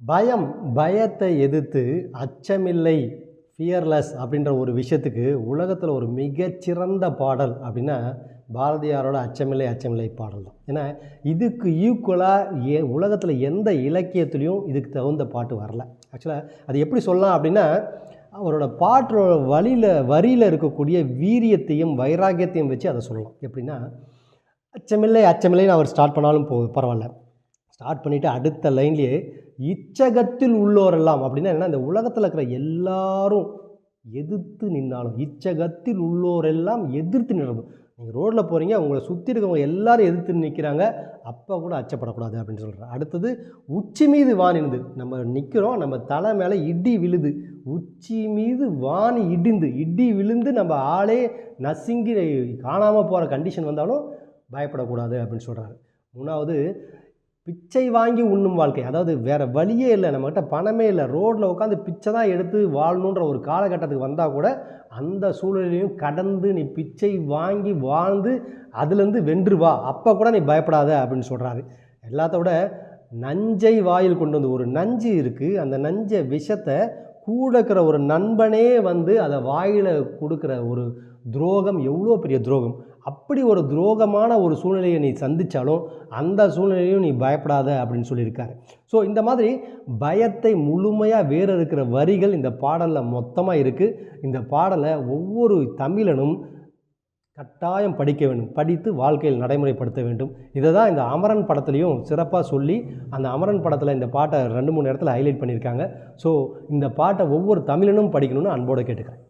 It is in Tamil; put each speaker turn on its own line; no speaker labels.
பயம், பயத்தை எதிர்த்து அச்சமில்லை, ஃபியர்லெஸ் அப்படின்ற ஒரு விஷயத்துக்கு உலகத்தில் ஒரு மிகச்சிறந்த பாடல் அப்படின்னா பாரதியாரோட அச்சமில்லை அச்சமில்லை பாடல் தான். ஏன்னா இதுக்கு ஈக்குவலாக உலகத்தில் எந்த இலக்கியத்துலேயும் இதுக்கு தகுந்த பாட்டு வரல. ஆக்சுவலாக அது எப்படி சொல்லலாம் அப்படின்னா, அவரோட பாட்டோட வரியில் இருக்கக்கூடிய வீரியத்தையும் வைராக்கியத்தையும் வச்சு அதை சொல்லலாம். எப்படின்னா, அச்சமில்லை அச்சமில்லைன்னு அவர் ஸ்டார்ட் பண்ணாலும் பரவாயில்ல. ஸ்டார்ட் பண்ணிவிட்டு அடுத்த லைன்லேயே இச்சகத்தில் உள்ளோரெல்லாம் அப்படின்னா என்ன, இந்த உலகத்தில் இருக்கிற எல்லாரும் எதிர்த்து நின்னாலும், இச்சகத்தில் உள்ளோரெல்லாம் எதிர்த்து நிற்கணும். நீங்கள் ரோட்டில் போகிறீங்க, உங்களை சுற்றி இருக்கவங்க எல்லாரும் எதிர்த்து நிற்கிறாங்க, அப்போ கூட அச்சப்படக்கூடாது அப்படின்னு சொல்கிறார். அடுத்தது உச்சி மீது வானிடுது. நம்ம நிற்கிறோம், நம்ம தலை மேலே இடி விழுது, உச்சி மீது வானி இடி விழுந்து நம்ம ஆளே நசுங்கி காணாமல் போகிற கண்டிஷன் வந்தாலும் பயப்படக்கூடாது அப்படின்னு சொல்கிறாரு. மூணாவது, பிச்சை வாங்கி உண்ணும் வாழ்க்கை. அதாவது வேறு வழியே இல்லை, நம்மக்கிட்ட பணமே இல்லை, ரோட்டில் உட்காந்து பிச்சை தான் எடுத்து வாழணுன்ற ஒரு காலகட்டத்துக்கு வந்தால் கூட அந்த சூழ்நிலையும் கடந்து நீ பிச்சை வாங்கி வாழ்ந்து அதுலேருந்து வென்று வா, அப்போ கூட நீ பயப்படாத அப்படின்னு சொல்கிறாரு. எல்லாத்த விட நஞ்சை வாயில் கொண்டு வந்து, ஒரு நஞ்சு இருக்குது, அந்த நஞ்சை விஷத்தை கூட இருக்கிற ஒரு நண்பனே வந்து அதை வாயில் கொடுக்குற ஒரு துரோகம் எவ்வளோ பெரிய துரோகம். அப்படி ஒரு துரோகமான ஒரு சூழ்நிலையை நீ சந்தித்தாலும் அந்த சூழ்நிலையும் நீ பயப்படாத அப்படின்னு சொல்லியிருக்காரு. ஸோ இந்த மாதிரி பயத்தை முழுமையாக வேறு இருக்கிற வரிகள் இந்த பாடலில் மொத்தமாக இருக்குது. இந்த பாடலை ஒவ்வொரு தமிழனும் கட்டாயம் படிக்க வேண்டும், படித்து வாழ்க்கையில் நடைமுறைப்படுத்த வேண்டும். இதை தான் இந்த அமரன் படத்துலையும் சிறப்பாக சொல்லி, அந்த அமரன் படத்தில் இந்த பாட்டை 2-3 இடத்துல ஹைலைட் பண்ணியிருக்காங்க. ஸோ இந்த பாட்டை ஒவ்வொரு தமிழனும் படிக்கணும்னு அன்போடு கேட்டுக்கிறேன்.